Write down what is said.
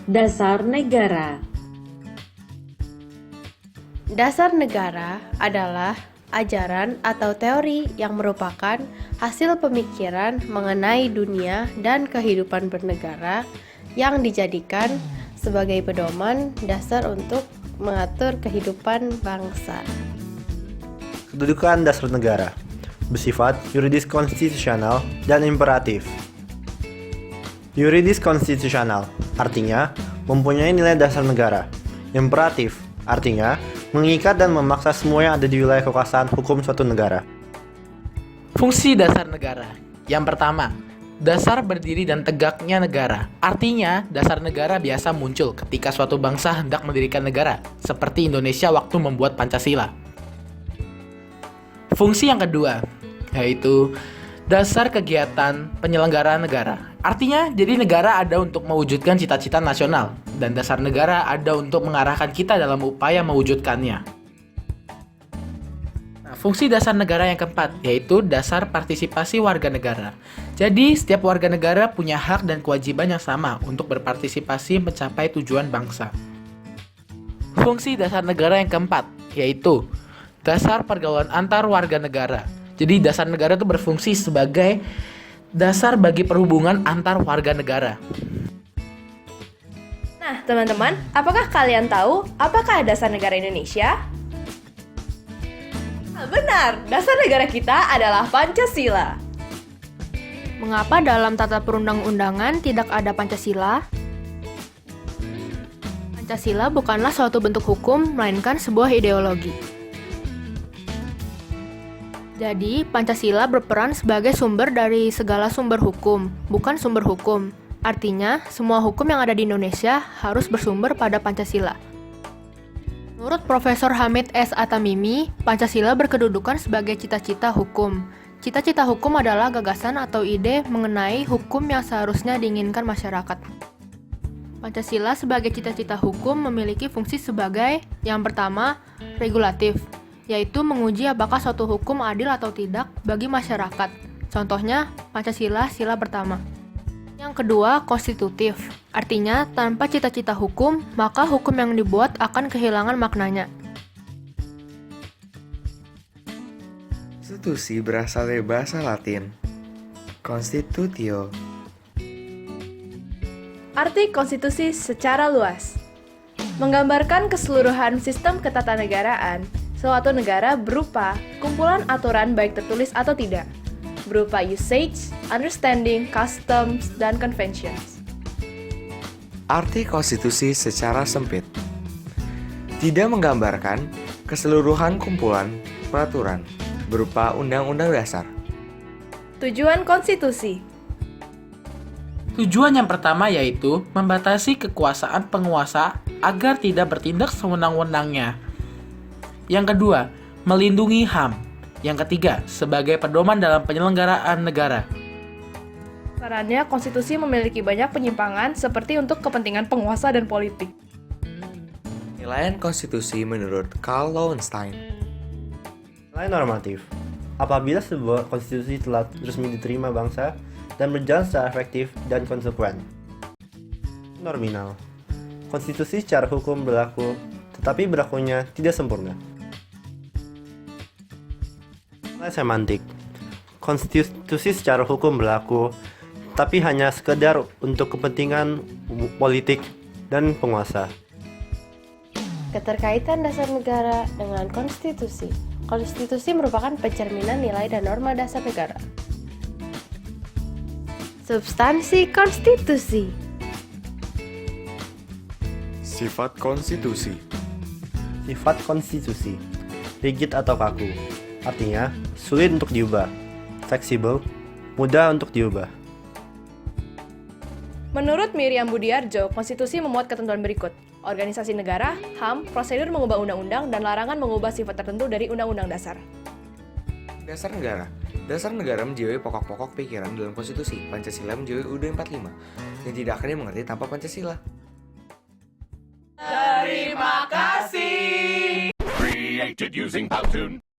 Dasar negara. Dasar negara adalah ajaran atau teori yang merupakan hasil pemikiran mengenai dunia dan kehidupan bernegara yang dijadikan sebagai pedoman dasar untuk mengatur kehidupan bangsa. Kedudukan dasar negara bersifat yuridis konstitusional dan imperatif. Yuridis konstitusional artinya mempunyai nilai dasar negara. Imperatif artinya mengikat dan memaksa semua yang ada di wilayah kekuasaan hukum suatu negara. Fungsi dasar negara. Yang pertama, dasar berdiri dan tegaknya negara. Artinya, dasar negara biasa muncul ketika suatu bangsa hendak mendirikan negara, seperti Indonesia waktu membuat Pancasila. Fungsi yang kedua, yaitu dasar kegiatan penyelenggaraan negara. Artinya, jadi negara ada untuk mewujudkan cita-cita nasional, dan dasar negara ada untuk mengarahkan kita dalam upaya mewujudkannya. Nah, fungsi dasar negara yang keempat, yaitu dasar partisipasi warga negara. Jadi, setiap warga negara punya hak dan kewajiban yang sama untuk berpartisipasi mencapai tujuan bangsa. Fungsi dasar negara yang keempat, yaitu dasar pergaulan antar warga negara. Jadi dasar negara itu berfungsi sebagai dasar bagi perhubungan antar warga negara. Nah, teman-teman, apakah kalian tahu apakah dasar negara Indonesia? Benar, dasar negara kita adalah Pancasila. Mengapa dalam tata perundang-undangan tidak ada Pancasila? Pancasila bukanlah suatu bentuk hukum, melainkan sebuah ideologi. Jadi, Pancasila berperan sebagai sumber dari segala sumber hukum, bukan sumber hukum. Artinya, semua hukum yang ada di Indonesia harus bersumber pada Pancasila. Menurut Profesor Hamid S. Atamimi, Pancasila berkedudukan sebagai cita-cita hukum. Cita-cita hukum adalah gagasan atau ide mengenai hukum yang seharusnya diinginkan masyarakat. Pancasila sebagai cita-cita hukum memiliki fungsi sebagai yang pertama, regulatif, yaitu menguji apakah suatu hukum adil atau tidak bagi masyarakat. Contohnya, Pancasila sila pertama. Yang kedua, konstitutif. Artinya, tanpa cita-cita hukum, maka hukum yang dibuat akan kehilangan maknanya. Konstitusi berasal dari bahasa Latin constitutio. Arti konstitusi secara luas menggambarkan keseluruhan sistem ketatanegaraan suatu negara berupa kumpulan aturan baik tertulis atau tidak, berupa usage, understanding, customs, dan conventions. Arti konstitusi secara sempit tidak menggambarkan keseluruhan kumpulan peraturan berupa undang-undang dasar. Tujuan konstitusi Tujuan yang pertama yaitu membatasi kekuasaan penguasa agar tidak bertindak sewenang-wenangnya. Yang kedua, melindungi HAM. Yang ketiga, sebagai pedoman dalam penyelenggaraan negara. Sarannya, konstitusi memiliki banyak penyimpangan seperti untuk kepentingan penguasa dan politik. Penilaian konstitusi menurut Karl Lowenstein. Nilai normatif. Apabila sebuah konstitusi telah resmi diterima bangsa dan berjalan secara efektif dan konsekuen. Nominal. Konstitusi secara hukum berlaku, tetapi berlakunya tidak sempurna. Nilai semantik. Konstitusi secara hukum berlaku, tapi hanya sekedar untuk kepentingan politik dan penguasa. Keterkaitan dasar negara dengan konstitusi. Konstitusi merupakan pencerminan nilai dan norma dasar negara. Substansi konstitusi. Sifat konstitusi. Sifat konstitusi. Rigid atau kaku. Artinya, sulit untuk diubah. Fleksibel, mudah untuk diubah. Menurut Miriam Budiarjo, konstitusi memuat ketentuan berikut: organisasi negara, HAM, prosedur mengubah undang-undang, dan larangan mengubah sifat tertentu dari undang-undang dasar. Dasar negara. Dasar negara menjiwai pokok-pokok pikiran dalam konstitusi. Pancasila menjiwai UUD 45 yang tidak akan dimengerti tanpa Pancasila. Terima kasih. Created using Powtoon.